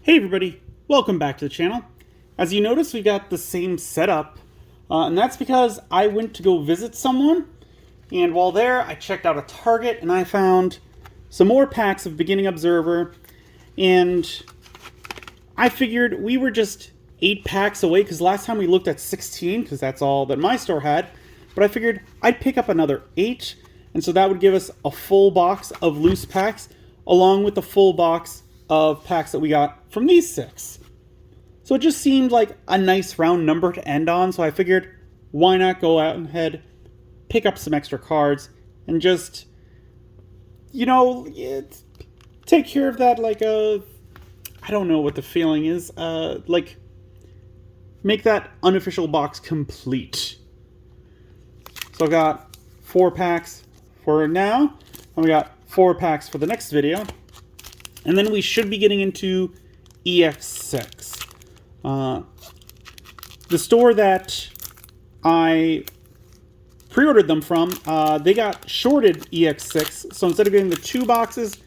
Hey everybody, welcome back to the channel. As you notice, we got the same setup, and that's because I went to go visit someone, and while there, I checked out a Target, and I found some more packs of Beginning Observer, and I figured we were just 8 packs away, because last time we looked at 16, because that's all that my store had, but I figured I'd pick up another 8, and so that would give us a full box of loose packs, along with the full box of packs that we got from these 6. So it just seemed like a nice round number to end on, so I figured why not go out ahead, pick up some extra cards, and just, take care of that, I don't know what the feeling is, make that unofficial box complete. So I got 4 packs for now, and we got 4 packs for the next video. And then we should be getting into EX6. The store that I pre-ordered them from, they got shorted EX6. So instead of getting the 2 boxes,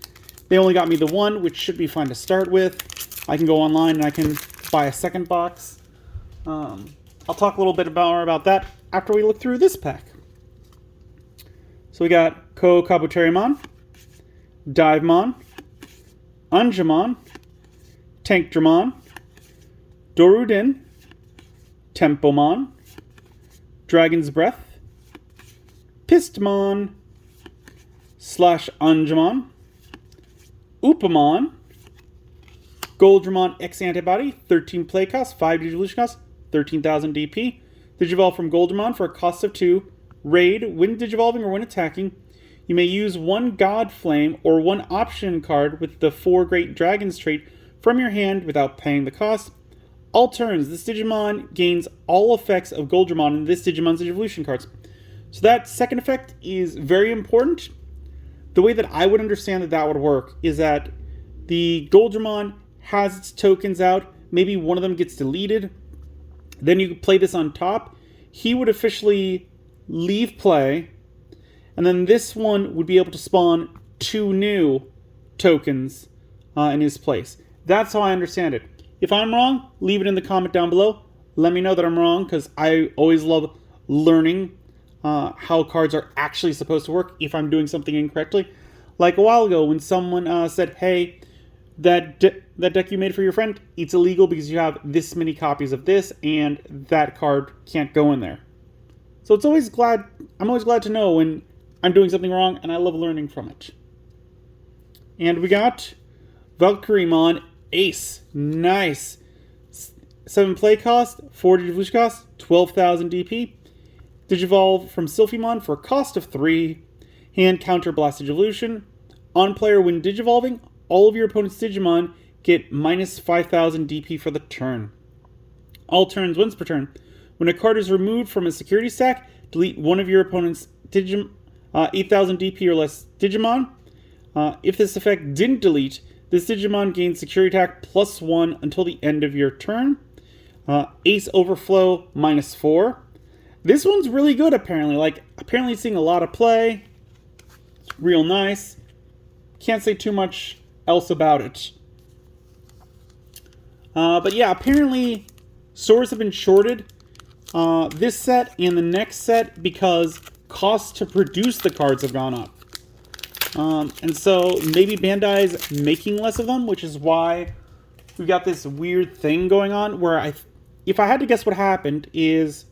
they only got me the 1, which should be fine to start with. I can go online and I can buy a second box. I'll talk a little bit more about that after we look through this pack. So we got Kabuterimon, Divemon, Angemon, Tankdramon, Dorudin, Tempomon, Dragon's Breath, Pistamon, /Angemon, Upamon, Goldramon X Antibody, 13 play cost, 5 Digivolution cost, 13,000 DP. Digivolve from Goldramon for a cost of 2. Raid, when Digivolving or when attacking. You may use 1 God Flame or 1 option card with the 4 Great Dragons trait from your hand without paying the cost. All turns, this Digimon gains all effects of Goldramon in this Digimon's Evolution cards. So that second effect is very important. The way that I would understand that would work is that the Goldramon has its tokens out, maybe one of them gets deleted, then you play this on top. He would officially leave play, and then this one would be able to spawn 2 new tokens in his place. That's how I understand it. If I'm wrong, leave it in the comment down below. Let me know that I'm wrong, because I always love learning how cards are actually supposed to work if I'm doing something incorrectly. Like a while ago when someone said, hey, that deck you made for your friend, it's illegal because you have this many copies of this, and that card can't go in there. So I'm always glad to know when I'm doing something wrong, and I love learning from it. And we got Valkyriemon Ace. Nice. 7 play cost, 4 Digivolution cost, 12,000 DP. Digivolve from Sylphimon for a cost of 3. Hand counter Blast Digivolution. On player, when Digivolving, all of your opponent's Digimon get minus 5,000 DP for the turn. All turns once per turn. When a card is removed from a security stack, delete one of your opponent's 8,000 DP or less Digimon. If this effect didn't delete, this Digimon gains security attack +1 until the end of your turn. Ace Overflow -4. This one's really good apparently. Apparently it's seeing a lot of play. It's real nice. Can't say too much else about it. But yeah, apparently stores have been shorted this set and the next set because costs to produce the cards have gone up. And so maybe Bandai's making less of them, which is why we've got this weird thing going on where if I had to guess what happened is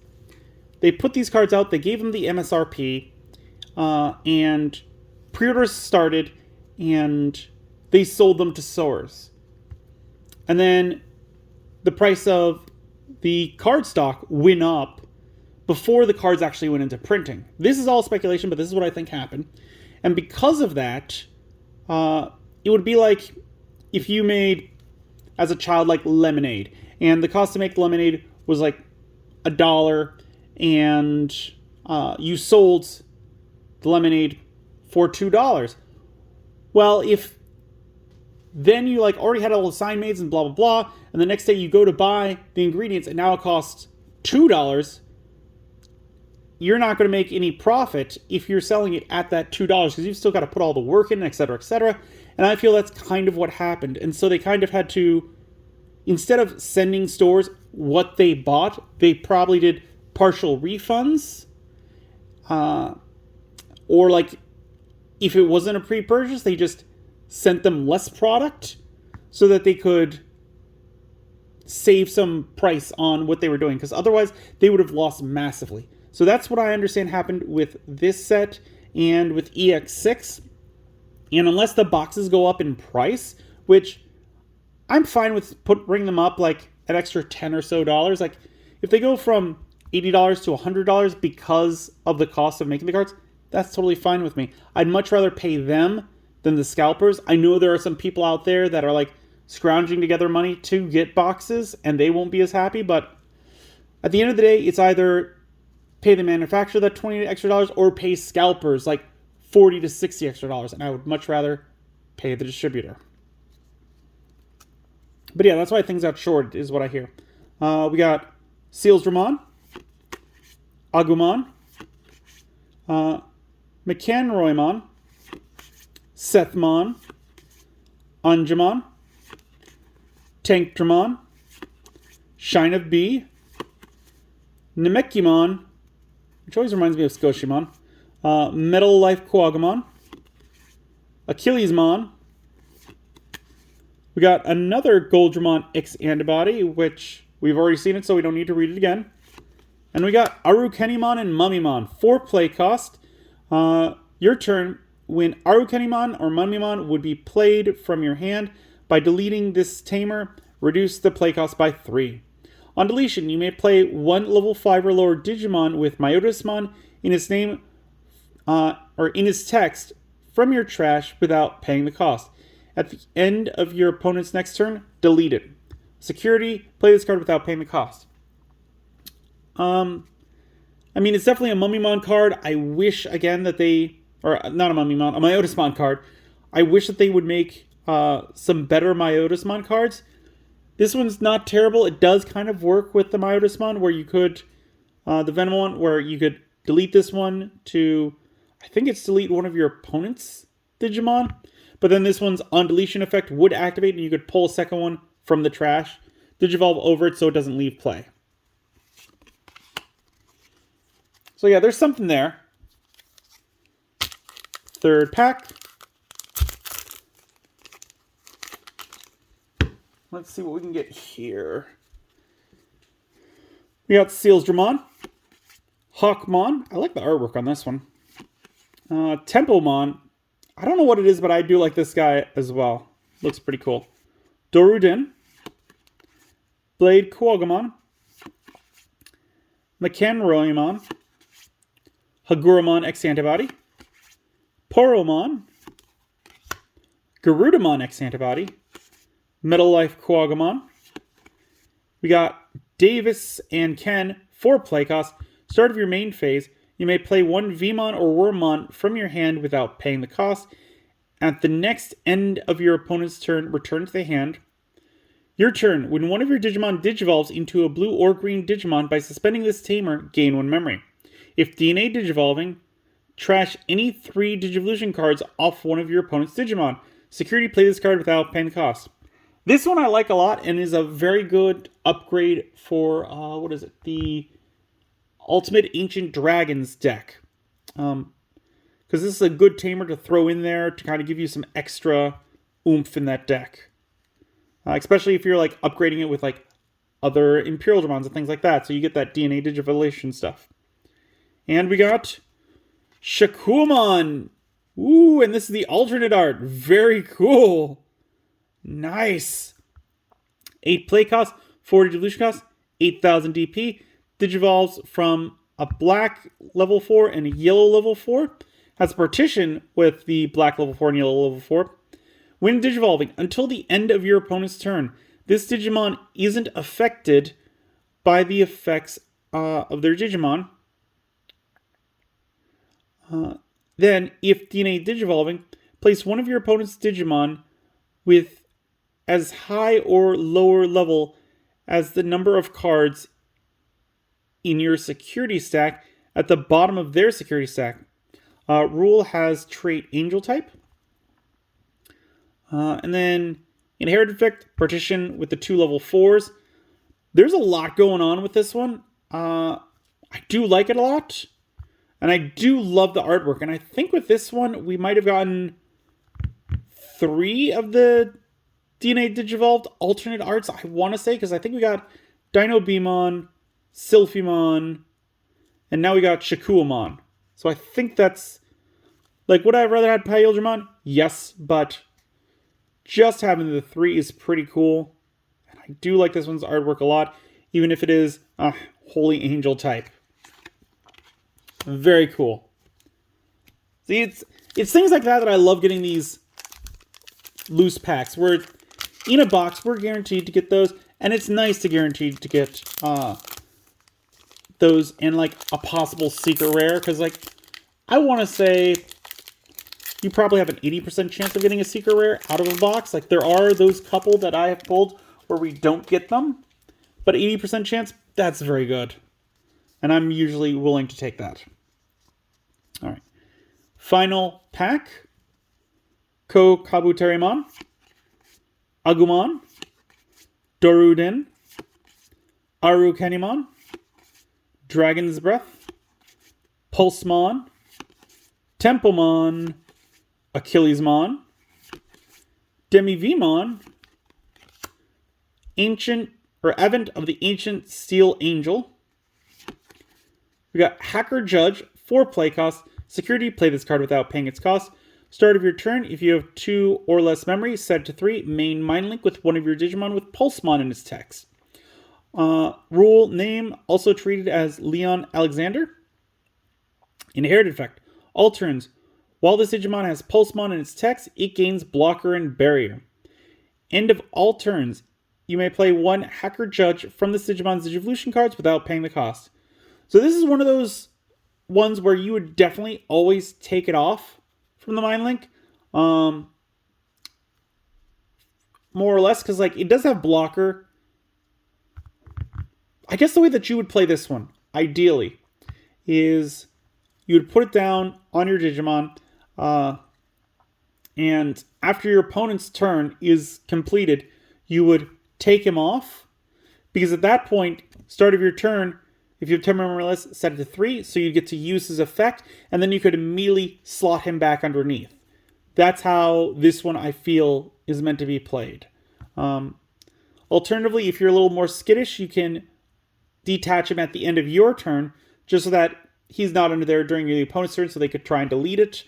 they put these cards out, they gave them the MSRP, and pre-orders started, and they sold them to stores. And then the price of the card stock went up before the cards actually went into printing. This is all speculation, but this is what I think happened. And because of that, it would be like if you made, as a child, lemonade. And the cost to make lemonade was $1, and you sold the lemonade for $2. Well, if then you already had all the sign mades and blah, blah, blah, and the next day you go to buy the ingredients and now it costs $2, you're not going to make any profit if you're selling it at that $2 because you've still got to put all the work in, etc., etc. And I feel that's kind of what happened. And so they kind of had to instead of sending stores what they bought, they probably did partial refunds. Or like if it wasn't a pre-purchase, they just sent them less product so that they could save some price on what they were doing, because otherwise they would have lost massively. So that's what I understand happened with this set and with EX6. And unless the boxes go up in price, which I'm fine with bring them up like an extra $10 or so. Like if they go from $80 to $100 because of the cost of making the cards, that's totally fine with me. I'd much rather pay them than the scalpers. I know there are some people out there that are like scrounging together money to get boxes and they won't be as happy, but at the end of the day, it's either pay the manufacturer that $20 extra or pay scalpers like $40 to $60 extra, and I would much rather pay the distributor. But yeah, that's why things got short, is what I hear. We got Sealsdramon, Agumon, McCanroymon, Sethmon, Anjumon, Tankdramon, Shine of Bee, Nemekimon, which always reminds me of Scotiamon, Metal Life Coagamon, Achillesmon. We got another Goldramon X antibody, which we've already seen it, so we don't need to read it again. And we got Arukenimon and Mummymon. 4 play cost. Your turn. When Arukenimon or Mummymon would be played from your hand, by deleting this tamer, reduce the play cost by 3. On deletion, you may play 1 level 5 or lower Digimon with Myotismon in its name or in its text from your trash without paying the cost. At the end of your opponent's next turn, delete it. Security, play this card without paying the cost. I mean, it's definitely a Mummymon card. I wish, again, that they... Or, not a Mummymon, a Myotismon card. I wish that they would make some better Myotismon cards. This one's not terrible. It does kind of work with the Myotismon, where you could... the Venom one, where you could delete this one to... I think it's delete one of your opponent's Digimon. But then this one's on deletion effect would activate, and you could pull a second one from the trash, Digivolve over it so it doesn't leave play. So yeah, there's something there. Third pack. Let's see what we can get here. We got Sealsdramon, Hawkmon. I like the artwork on this one. Templemon. I don't know what it is, but I do like this guy as well. Looks pretty cool. Dorudin, Blade Kuogamon, McCanroymon, Haguramon X Antibody, Poromon, Garudamon X Antibody, Metal Life Kuogamon. We got Davis and Ken, 4 play cost. Start of your main phase. You may play 1 Vmon or Wormmon from your hand without paying the cost. At the next end of your opponent's turn, return to the hand. Your turn. When one of your Digimon digivolves into a blue or green Digimon by suspending this tamer, gain 1 memory. If DNA digivolving, trash any 3 Digivolution cards off one of your opponent's Digimon. Security, play this card without paying the cost. This one I like a lot and is a very good upgrade for, what is it? The Ultimate Ancient Dragons deck. Because this is a good tamer to throw in there to kind of give you some extra oomph in that deck. Especially if you're like upgrading it with like other Imperial Dramons and things like that. So you get that DNA Digivolation stuff. And we got Shakumon. Ooh, and this is the alternate art. Very cool. Nice. 8 play cost, 40 dilution cost, 8,000 DP. Digivolves from a black level 4 and a yellow level 4. Has a partition with the black level 4 and yellow level 4. When digivolving, until the end of your opponent's turn, this Digimon isn't affected by the effects of their Digimon. Then, if DNA digivolving, place one of your opponent's Digimon with as high or lower level as the number of cards in your security stack at the bottom of their security stack. Rule has trait Angel type. And then Inherited Effect, Partition with the 2 level 4s. There's a lot going on with this one. I do like it a lot. And I do love the artwork. And I think with this one, we might have gotten 3 of the DNA Digivolved alternate arts, I want to say. Because I think we got Dino Beamon, Sylphimon, and now we got Shakuamon. So I think that's... Like, would I have rather had Pyldramon? Yes, but just having the 3 is pretty cool. And I do like this one's artwork a lot, even if it is a Holy Angel type. Very cool. See, it's things like that I love getting these loose packs. Where in a box, we're guaranteed to get those, and it's nice to guarantee to get those in like a possible secret rare. Because like, I want to say you probably have an 80% chance of getting a secret rare out of a box. Like, there are those couple that I have pulled where we don't get them, but 80% chance, that's very good. And I'm usually willing to take that. All right. Final pack. Kabuterimon, Agumon, Doruden, Arukenimon, Dragon's Breath, Pulsemon, Templemon, Achillesmon, Demivimon, Advent of the Ancient Steel Angel. We got Hacker Judge, 4 play cost. Security, play this card without paying its cost. Start of your turn, if you have 2 or less memory, set it to 3. Main Mind Link with one of your Digimon with Pulsemon in its text. Rule name, also treated as Leon Alexander. Inherited Effect. All turns. While this Digimon has Pulsemon in its text, it gains Blocker and Barrier. End of all turns. You may play 1 Hacker Judge from this Digimon's Digivolution cards without paying the cost. So this is one of those ones where you would definitely always take it off from the Mind Link. More or less, because like it does have Blocker. I guess the way that you would play this one, ideally, is you would put it down on your Digimon, and after your opponent's turn is completed, you would take him off, because at that point, start of your turn, if you have 10 memory less, set it to 3, so you get to use his effect, and then you could immediately slot him back underneath. That's how this one, I feel, is meant to be played. Alternatively, if you're a little more skittish, you can detach him at the end of your turn, just so that he's not under there during the opponent's turn, so they could try and delete it.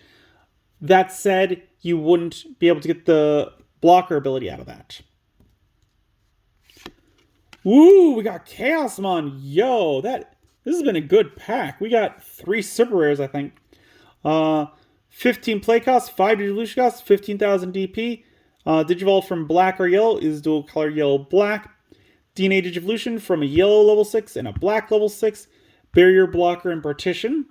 That said, you wouldn't be able to get the blocker ability out of that. Woo, we got Chaosmon. Yo, this has been a good pack. We got 3 super rares, I think. 15 play cost, 5 Digivolution cost, 15,000 DP. Digivolve from black or yellow is dual color yellow-black. DNA Digivolution from a yellow level 6 and a black level 6. Barrier, Blocker, and Partition.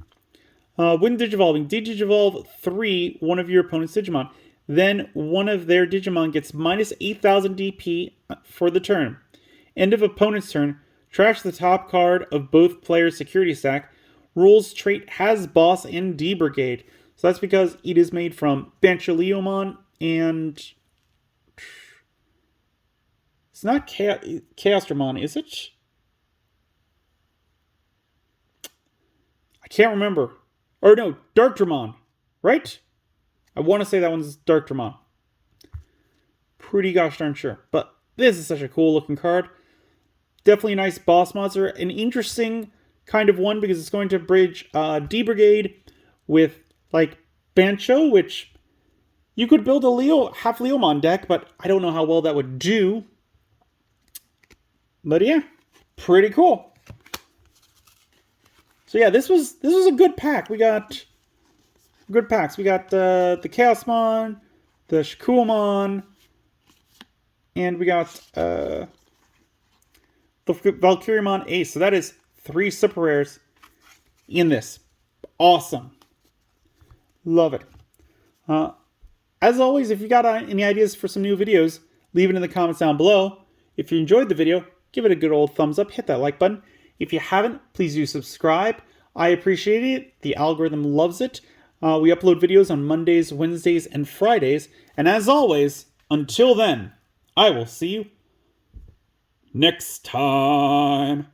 When Digivolving, Digivolve 3, one of your opponent's Digimon. Then one of their Digimon gets minus 8,000 DP for the turn. End of opponent's turn. Trash the top card of both players' security stack. Rules trait has Boss and D Brigade. So that's because it is made from Banchaleomon and... It's not Chaosdramon, is it? I can't remember. Or no, Darkdramon, right? I want to say that one's Darkdramon. Pretty gosh darn sure. But this is such a cool looking card. Definitely a nice boss monster. An interesting kind of one because it's going to bridge D Brigade with like Bancho, which you could build a half Leomon deck, but I don't know how well that would do. But yeah, pretty cool. So yeah, this was a good pack. We got good packs. We got the Chaosmon, the Shakuamon, and we got the Valkyriemon Ace. So that is 3 super rares in this. Awesome. Love it. As always, if you got any ideas for some new videos, leave it in the comments down below. If you enjoyed the video, give it a good old thumbs up. Hit that like button. If you haven't, please do subscribe. I appreciate it. The algorithm loves it. We upload videos on Mondays, Wednesdays, and Fridays. And as always, until then, I will see you next time.